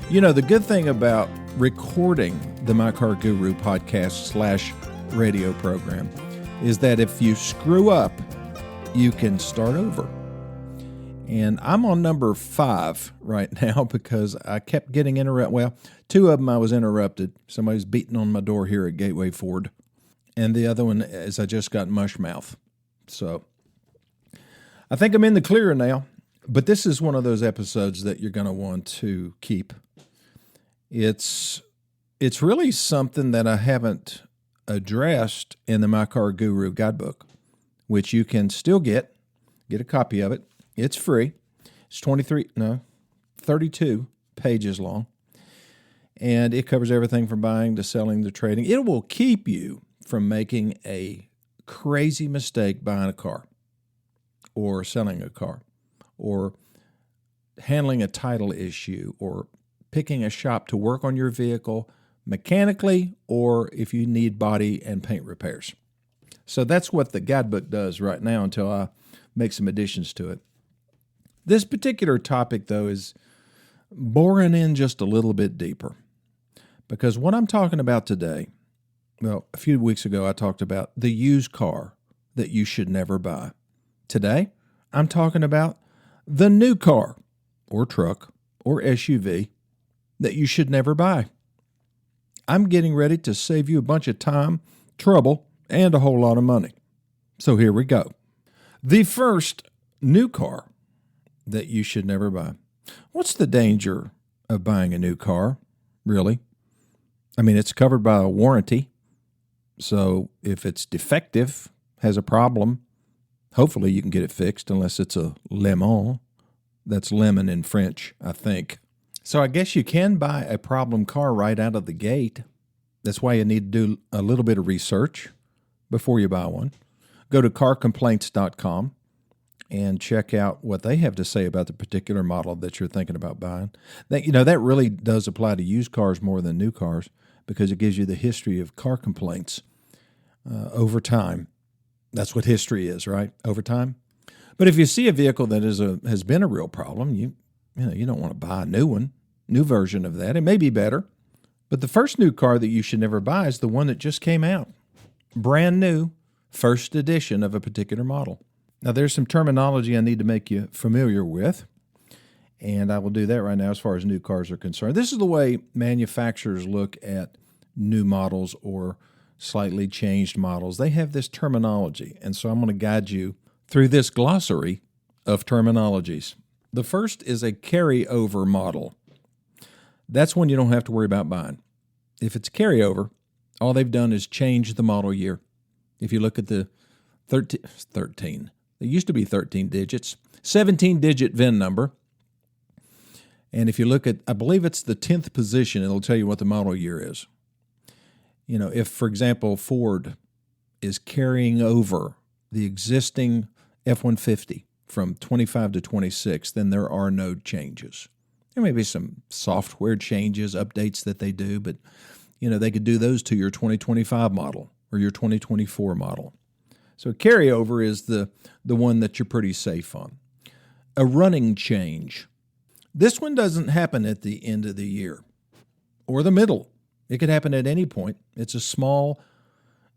You know, the good thing about recording the My Car Guru podcast / radio program is that if you screw up, you can start over. And I'm on number 5 right now because I kept getting interrupted. Well, 2 of them I was interrupted. Somebody's beating on my door here at Gateway Ford. And the other one is I just got mush mouth. So I think I'm in the clear now. But this is one of those episodes that you're going to want to keep. It's really something that I haven't addressed in the My Car Guru guidebook, which you can still get a copy of it. It's free. It's 32 pages long, and it covers everything from buying to selling to trading. It will keep you from making a crazy mistake buying a car or selling a car or handling a title issue or picking a shop to work on your vehicle mechanically or if you need body and paint repairs. So that's what the guidebook does right now until I make some additions to it. This particular topic, though, is boring in just a little bit deeper because what I'm talking about today, well, a few weeks ago I talked about the used car that you should never buy. Today, I'm talking about the new car or truck or SUV that you should never buy. I'm getting ready to save you a bunch of time, trouble, and a whole lot of money. So here we go. The first new car that you should never buy. What's the danger of buying a new car, really? I mean, it's covered by a warranty. So if it's defective, has a problem, hopefully you can get it fixed unless it's a lemon. That's lemon in French, I think. So I guess you can buy a problem car right out of the gate. That's why you need to do a little bit of research before you buy one. Go to carcomplaints.com and check out what they have to say about the particular model that you're thinking about buying. That really does apply to used cars more than new cars because it gives you the history of car complaints over time. That's what history is, right? Over time. But if you see a vehicle that has been a real problem, you don't want to buy a new version of that. It may be better. But the first new car that you should never buy is the one that just came out. Brand new, first edition of a particular model. Now, there's some terminology I need to make you familiar with, and I will do that right now as far as new cars are concerned. This is the way manufacturers look at new models or slightly changed models. They have this terminology, and so I'm going to guide you through this glossary of terminologies. The first is a carryover model. That's one you don't have to worry about buying. If it's carryover, all they've done is change the model year. If you look at the 13, it used to be 13 digits, 17-digit VIN number. And if you look at, I believe it's the 10th position, it'll tell you what the model year is. If, for example, Ford is carrying over the existing F-150 from 25 to 26, then there are no changes. There may be some software changes, updates that they do, but they could do those to your 2025 model or your 2024 model. So carryover is the one that you're pretty safe on. A running change. This one doesn't happen at the end of the year or the middle. It could happen at any point. It's a small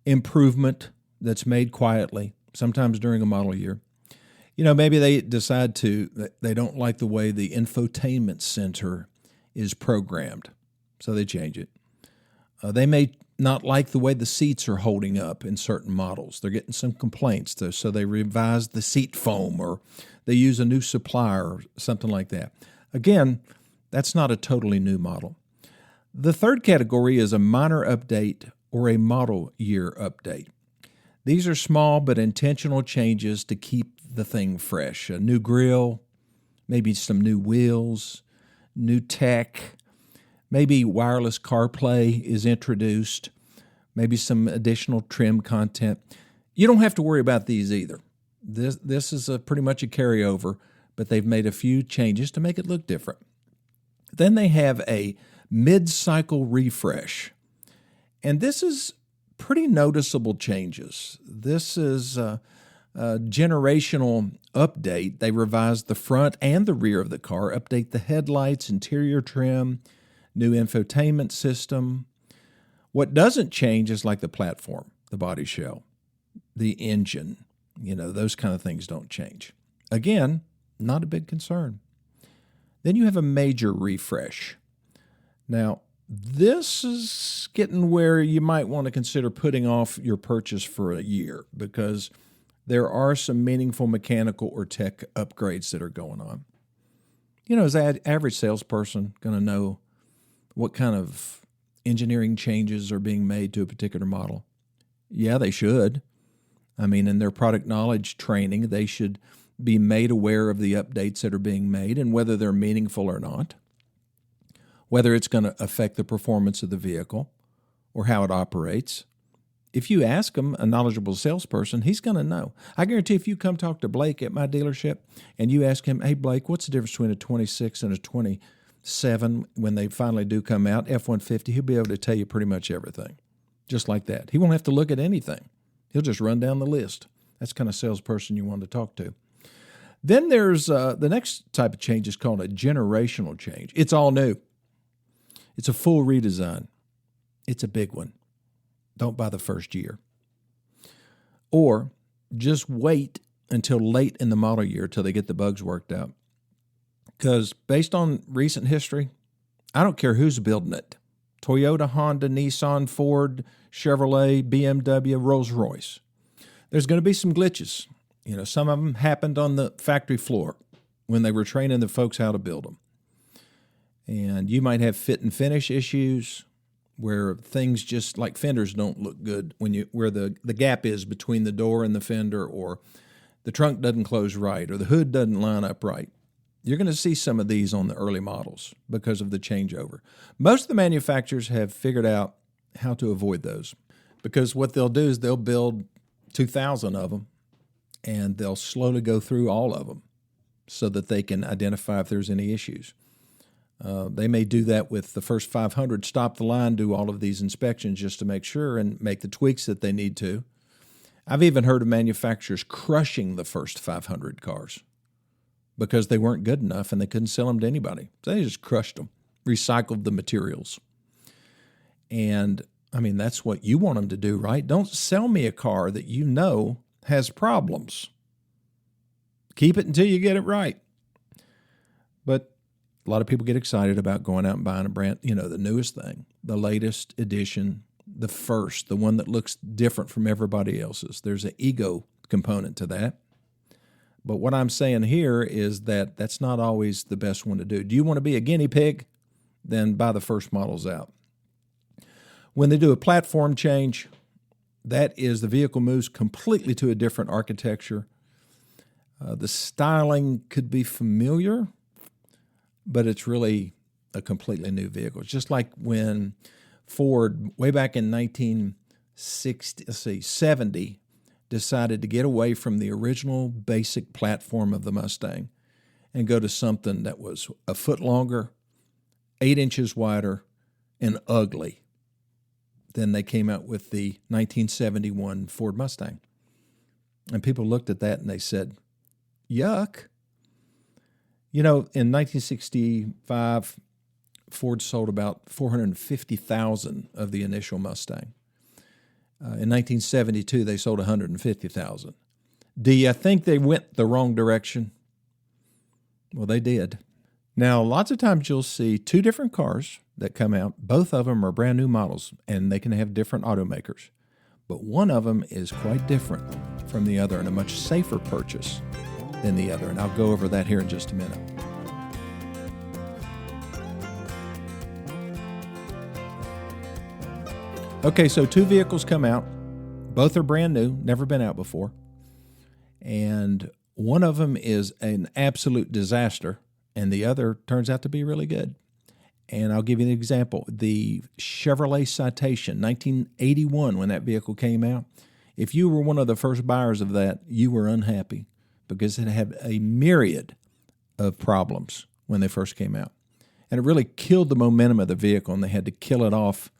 improvement that's made quietly, sometimes during a model year. Maybe they decide they don't like the way the infotainment center is programmed, so they change it. They may not like the way the seats are holding up in certain models. They're getting some complaints, so they revise the seat foam or they use a new supplier or something like that. Again, that's not a totally new model. The third category is a minor update or a model year update. These are small but intentional changes to keep the thing fresh. A new grill, maybe some new wheels, new tech, maybe wireless CarPlay is introduced, maybe some additional trim content. You don't have to worry about these either. This is pretty much a carryover, but they've made a few changes to make it look different. Then they have a mid-cycle refresh, and this is pretty noticeable changes. This is a generational update. They revised the front and the rear of the car, update the headlights, interior trim, new infotainment system. What doesn't change is like the platform, the body shell, the engine, those kind of things don't change. Again, not a big concern. Then you have a major refresh. Now, this is getting where you might want to consider putting off your purchase for a year because there are some meaningful mechanical or tech upgrades that are going on. Is an average salesperson going to know what kind of engineering changes are being made to a particular model? Yeah, they should. In their product knowledge training, they should be made aware of the updates that are being made and whether they're meaningful or not, whether it's going to affect the performance of the vehicle or how it operates. If you ask him, a knowledgeable salesperson, he's going to know. I guarantee if you come talk to Blake at my dealership and you ask him, hey, Blake, what's the difference between a 26 and a 27 when they finally do come out, F-150, he'll be able to tell you pretty much everything, just like that. He won't have to look at anything. He'll just run down the list. That's the kind of salesperson you want to talk to. Then there's the next type of change is called a generational change. It's all new. It's a full redesign. It's a big one. Don't buy the first year. Or just wait until late in the model year till they get the bugs worked out. Because based on recent history, I don't care who's building it. Toyota, Honda, Nissan, Ford, Chevrolet, BMW, Rolls-Royce. There's going to be some glitches. Some of them happened on the factory floor when they were training the folks how to build them. And you might have fit and finish issues where things just like fenders don't look good where the gap is between the door and the fender, or the trunk doesn't close right, or the hood doesn't line up right. You're going to see some of these on the early models because of the changeover. Most of the manufacturers have figured out how to avoid those because what they'll do is they'll build 2,000 of them and they'll slowly go through all of them so that they can identify if there's any issues. They may do that with the first 500, stop the line, do all of these inspections just to make sure and make the tweaks that they need to. I've even heard of manufacturers crushing the first 500 cars because they weren't good enough and they couldn't sell them to anybody. So they just crushed them, recycled the materials. And, that's what you want them to do, right? Don't sell me a car that you know has problems. Keep it until you get it right. But a lot of people get excited about going out and buying a brand, the newest thing, the latest edition, the one that looks different from everybody else's. There's an ego component to that. But what I'm saying here is that that's not always the best one to do. Do you want to be a guinea pig? Then buy the first models out. When they do a platform change, that is the vehicle moves completely to a different architecture. The styling could be familiar, but it's really a completely new vehicle. It's just like when Ford, way back in 1970, decided to get away from the original basic platform of the Mustang and go to something that was a foot longer, 8 inches wider, and ugly. Then they came out with the 1971 Ford Mustang. And people looked at that and they said, yuck. In 1965, Ford sold about 450,000 of the initial Mustang. In 1972, they sold 150,000. Do you think they went the wrong direction? Well, they did. Now, lots of times you'll see two different cars that come out. Both of them are brand new models, and they can have different automakers. But one of them is quite different from the other and a much safer purchase than the other. And I'll go over that here in just a minute. Okay, so two vehicles come out. Both are brand new, never been out before. And one of them is an absolute disaster, and the other turns out to be really good. And I'll give you an example. The Chevrolet Citation, 1981, when that vehicle came out, if you were one of the first buyers of that, you were unhappy because it had a myriad of problems when they first came out. And it really killed the momentum of the vehicle, and they had to kill it off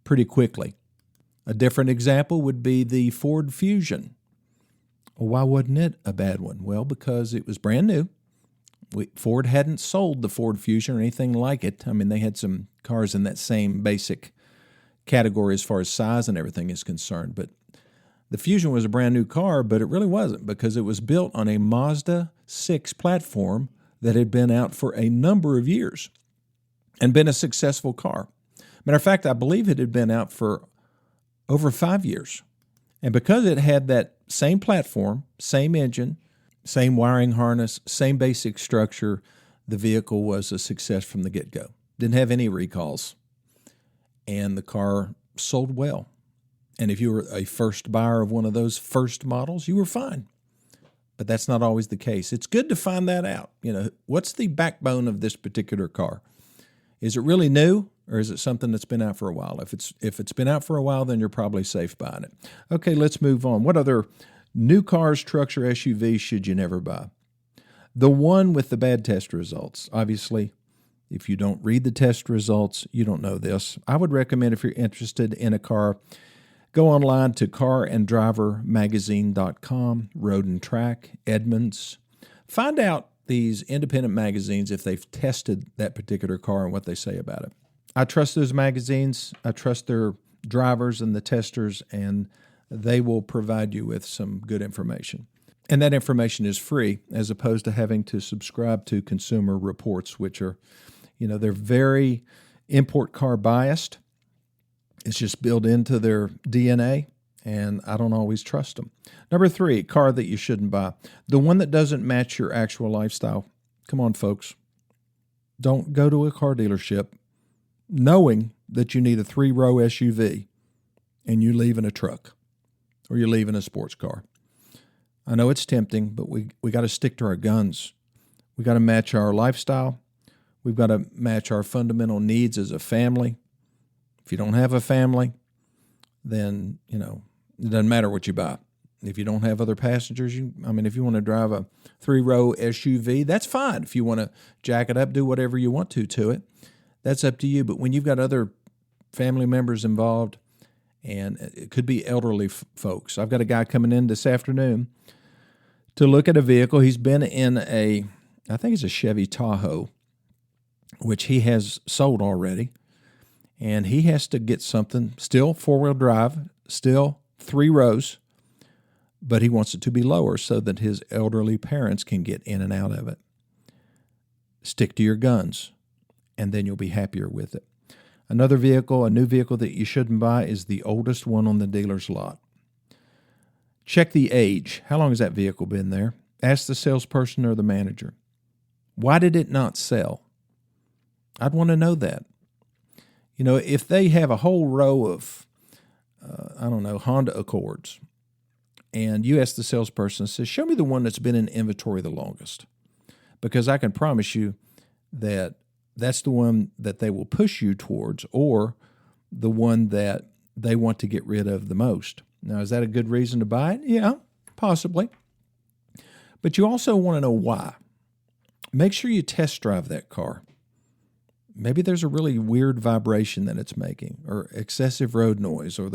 pretty quickly. A different example would be the Ford Fusion. Well, why wasn't it a bad one? Well, because it was brand new. Ford hadn't sold the Ford Fusion or anything like it. I mean, they had some cars in that same basic category as far as size and everything is concerned. But the Fusion was a brand new car, but it really wasn't, because it was built on a Mazda 6 platform that had been out for a number of years and been a successful car. Matter of fact, I believe it had been out for over 5 years. And because it had that same platform, same engine, same wiring harness, same basic structure, the vehicle was a success from the get-go. Didn't have any recalls. And the car sold well. And if you were a first buyer of one of those first models, you were fine. But that's not always the case. It's good to find that out. What's the backbone of this particular car? Is it really new, or is it something that's been out for a while? If it's been out for a while, then you're probably safe buying it. Okay, let's move on. What other new cars, trucks, or SUVs should you never buy? The one with the bad test results. Obviously, if you don't read the test results, you don't know this. I would recommend, if you're interested in a car, go online to caranddrivermagazine.com, Road and Track, Edmunds. Find out these independent magazines if they've tested that particular car and what they say about it. I trust those magazines. I trust their drivers and the testers, and they will provide you with some good information. And that information is free, as opposed to having to subscribe to Consumer Reports, which are, they're very import car biased. It's just built into their DNA, and I don't always trust them. Number 3, car that you shouldn't buy. The one that doesn't match your actual lifestyle. Come on, folks. Don't go to a car dealership knowing that you need a 3-row SUV and you leave in a truck or you leave in a sports car. I know it's tempting, but we got to stick to our guns. We got to match our lifestyle. We've got to match our fundamental needs as a family. If you don't have a family, then, it doesn't matter what you buy. If you don't have other passengers, if you want to drive a 3-row SUV, that's fine. If you want to jack it up, do whatever you want to it, that's up to you. But when you've got other family members involved, and it could be elderly folks. I've got a guy coming in this afternoon to look at a vehicle. He's been in I think it's a Chevy Tahoe, which he has sold already. And he has to get something, still 4-wheel drive, still 3 rows, but he wants it to be lower so that his elderly parents can get in and out of it. Stick to your guns, and then you'll be happier with it. Another vehicle, a new vehicle that you shouldn't buy, is the oldest one on the dealer's lot. Check the age. How long has that vehicle been there? Ask the salesperson or the manager. Why did it not sell? I'd want to know that. If they have a whole row of, Honda Accords, and you ask the salesperson, says, show me the one that's been in inventory the longest, because I can promise you that that's the one that they will push you towards, or the one that they want to get rid of the most. Now, is that a good reason to buy it? Yeah, possibly. But you also want to know why. Make sure you test drive that car. Maybe there's a really weird vibration that it's making, or excessive road noise, or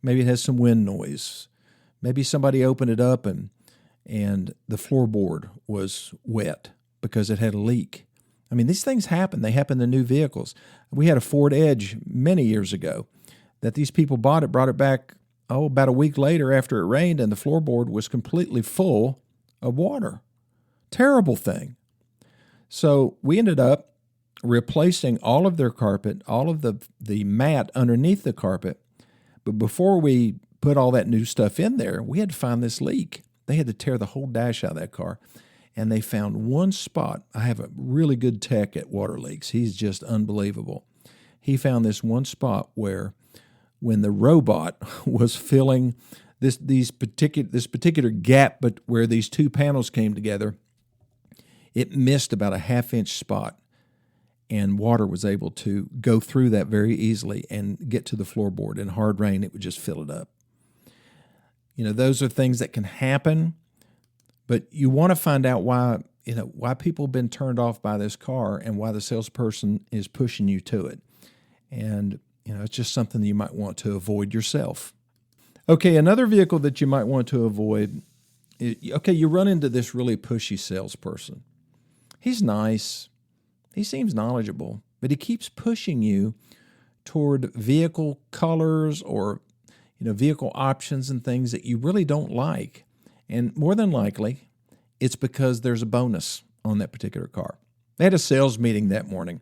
maybe it has some wind noise. Maybe somebody opened it up and the floorboard was wet because it had a leak. These things happen. They happen to new vehicles. We had a Ford Edge many years ago that these people brought it back, about a week later after it rained, and the floorboard was completely full of water. Terrible thing. So we ended up replacing all of their carpet, all of the mat underneath the carpet. But before we put all that new stuff in there, we had to find this leak. They had to tear the whole dash out of that car. And they found one spot. I have a really good tech at water leaks. He's just unbelievable. He found this one spot where, when the robot was filling this particular gap, but where these two panels came together, it missed about a 1/2-inch spot. And water was able to go through that very easily and get to the floorboard. In hard rain, it would just fill it up. Those are things that can happen, but you want to find out why people have been turned off by this car and why the salesperson is pushing you to it. And, it's just something that you might want to avoid yourself. Okay, another vehicle that you might want to avoid, you run into this really pushy salesperson. He's nice. He seems knowledgeable, but he keeps pushing you toward vehicle colors or vehicle options and things that you really don't like. And more than likely, it's because there's a bonus on that particular car. They had a sales meeting that morning,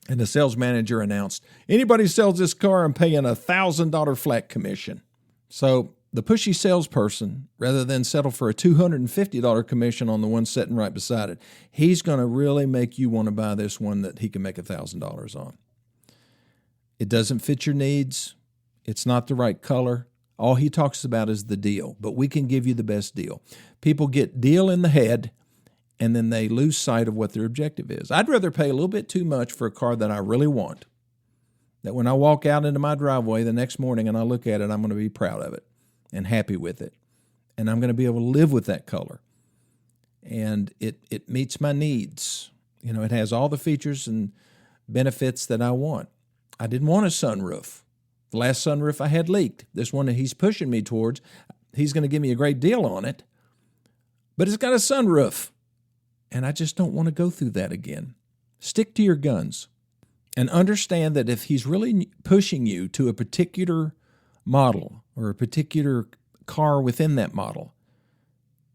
and the sales manager announced, anybody sells this car, I'm paying $1,000 flat commission. So the pushy salesperson, rather than settle for a $250 commission on the one sitting right beside it, he's going to really make you want to buy this one that he can make $1,000 on. It doesn't fit your needs. It's not the right color. All he talks about is the deal, but we can give you the best deal. People get deal in the head, and then they lose sight of what their objective is. I'd rather pay a little bit too much for a car that I really want, that when I walk out into my driveway the next morning and I look at it, I'm going to be proud of it and happy with it. And I'm going to be able to live with that color. And it meets my needs. It has all the features and benefits that I want. I didn't want a sunroof. The last sunroof I had leaked. This one that he's pushing me towards, he's going to give me a great deal on it. But it's got a sunroof. And I just don't want to go through that again. Stick to your guns. And understand that if he's really pushing you to a particular model or a particular car within that model,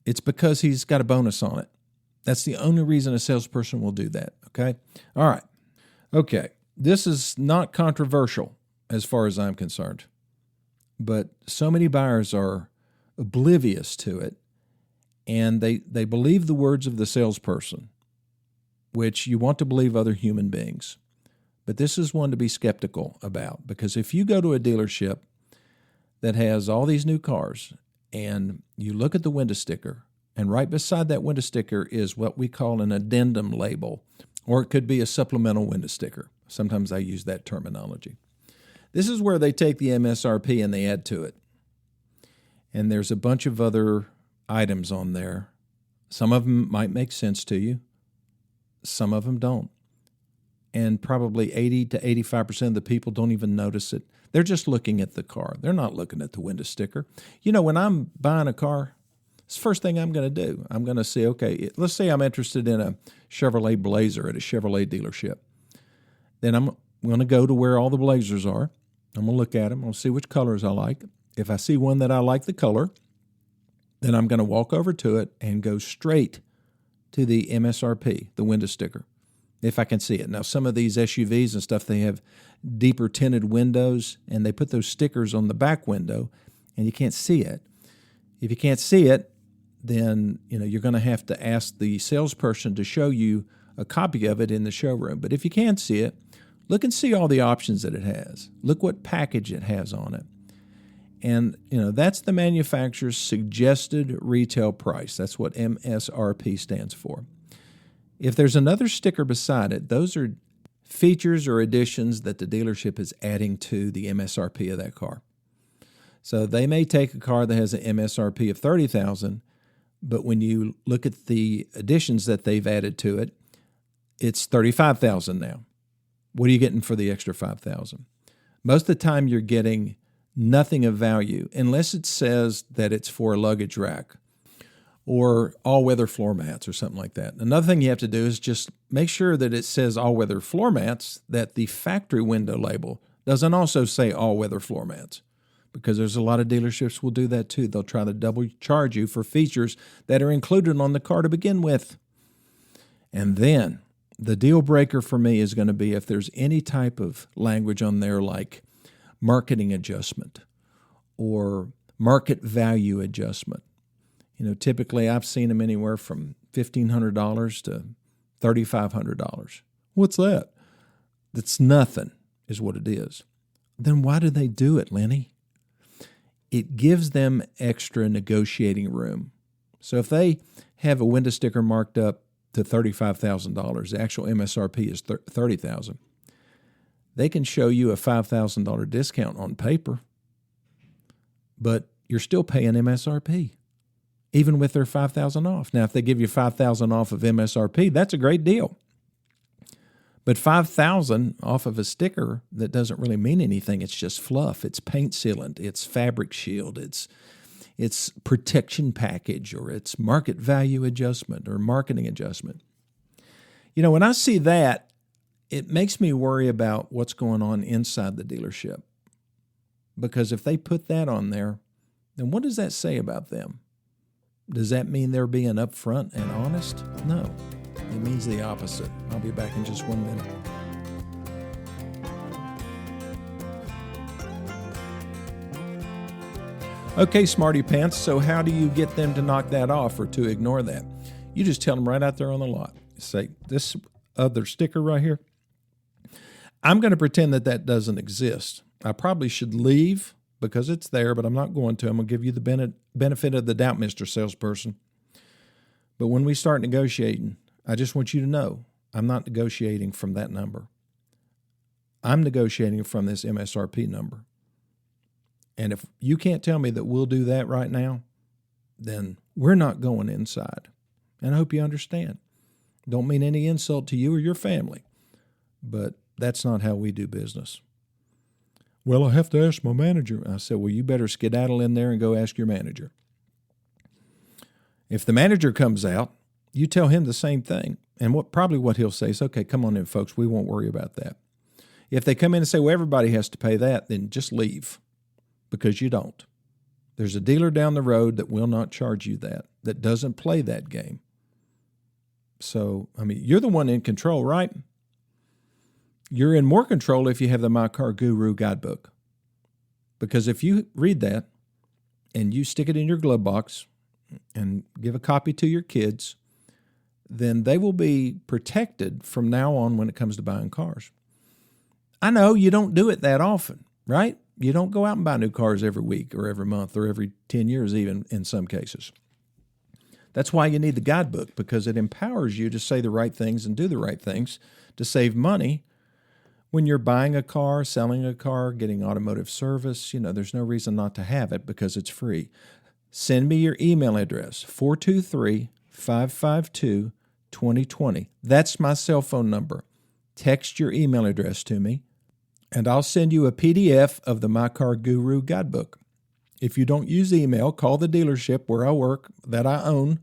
it's because he's got a bonus on it. That's the only reason a salesperson will do that, okay? All right. Okay, this is not controversial as far as I'm concerned, but so many buyers are oblivious to it, and they believe the words of the salesperson, which you want to believe other human beings. But this is one to be skeptical about, because if you go to a dealership that has all these new cars and you look at the window sticker, and right beside that window sticker is what we call an addendum label, or it could be a supplemental window sticker. Sometimes I use that terminology. This is where they take the MSRP and they add to it. And there's a bunch of other items on there. Some of them might make sense to you. Some of them don't. And probably 80 to 85% of the people don't even notice it. They're just looking at the car. They're not looking at the window sticker. When I'm buying a car, it's the first thing I'm going to do. I'm going to see, okay, let's say I'm interested in a Chevrolet Blazer at a Chevrolet dealership. Then I'm going to go to where all the Blazers are. I'm going to look at them. I'll see which colors I like. If I see one that I like the color, then I'm going to walk over to it and go straight to the MSRP, the window sticker, if I can see it. Now, some of these SUVs and stuff, they have deeper tinted windows, and they put those stickers on the back window, and you can't see it. If you can't see it, then you're going to have to ask the salesperson to show you a copy of it in the showroom. But if you can't see it, look and see all the options that it has. Look what package it has on it. And, that's the manufacturer's suggested retail price. That's what MSRP stands for. If there's another sticker beside it, those are features or additions that the dealership is adding to the MSRP of that car. So they may take a car that has an MSRP of $30,000, but when you look at the additions that they've added to it, it's $35,000 now. What are you getting for the extra $5,000? Most of the time you're getting nothing of value unless it says that it's for a luggage rack or all-weather floor mats or something like that. Another thing you have to do is just make sure that it says all-weather floor mats, that the factory window label doesn't also say all-weather floor mats, because there's a lot of dealerships will do that too. They'll try to double charge you for features that are included on the car to begin with. And then the deal breaker for me is going to be if there's any type of language on there like marketing adjustment or market value adjustment. Typically I've seen them anywhere from $1,500 to $3,500. What's that? That's nothing, is what it is. Then why do they do it, Lenny? It gives them extra negotiating room. So if they have a window sticker marked up to $35,000, the actual MSRP is $30,000. They can show you a $5,000 discount on paper, but you're still paying MSRP, even with their $5,000 off. Now, if they give you $5,000 off of MSRP, that's a great deal. But $5,000 off of a sticker that doesn't really mean anything. It's just fluff. It's paint sealant. It's fabric shield. It's protection package, or it's market value adjustment or marketing adjustment. When I see that, it makes me worry about what's going on inside the dealership. Because if they put that on there, then what does that say about them? Does that mean they're being upfront and honest? No, it means the opposite. I'll be back in just 1 minute. Okay, Smarty Pants, so how do you get them to knock that off or to ignore that? You just tell them right out there on the lot. Say, this other sticker right here, I'm going to pretend that doesn't exist. I probably should leave because it's there, but I'm not going to. I'm going to give you the benefit of the doubt, Mr. Salesperson. But when we start negotiating, I just want you to know I'm not negotiating from that number. I'm negotiating from this MSRP number. And if you can't tell me that we'll do that right now, then we're not going inside. And I hope you understand. Don't mean any insult to you or your family, but that's not how we do business. Well, I have to ask my manager. I said, well, you better skedaddle in there and go ask your manager. If the manager comes out, you tell him the same thing. And probably what he'll say is, okay, come on in, folks. We won't worry about that. If they come in and say, well, everybody has to pay that, then just leave, because you don't. There's a dealer down the road that will not charge you that doesn't play that game. So, you're the one in control, right? You're in more control if you have the My Car Guru guidebook. Because if you read that and you stick it in your glove box and give a copy to your kids, then they will be protected from now on when it comes to buying cars. I know you don't do it that often, right? You don't go out and buy new cars every week or every month or every 10 years even in some cases. That's why you need the guidebook, because it empowers you to say the right things and do the right things to save money when you're buying a car, selling a car, getting automotive service. There's no reason not to have it because it's free. Send me your email address, 423-552-2020. That's my cell phone number. Text your email address to me, and I'll send you a PDF of the My Car Guru guidebook. If you don't use email, call the dealership where I work that I own,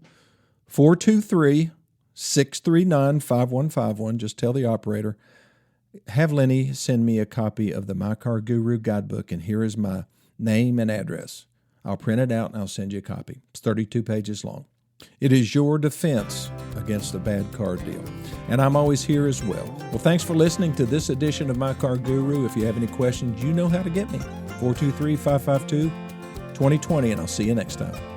423-639-5151. Just tell the operator, have Lenny send me a copy of the My Car Guru guidebook, and here is my name and address. I'll print it out and I'll send you a copy. It's 32 pages long. It is your defense against a bad car deal. And I'm always here as well. Well, thanks for listening to this edition of My Car Guru. If you have any questions, you know how to get me. 423-552-2020, and I'll see you next time.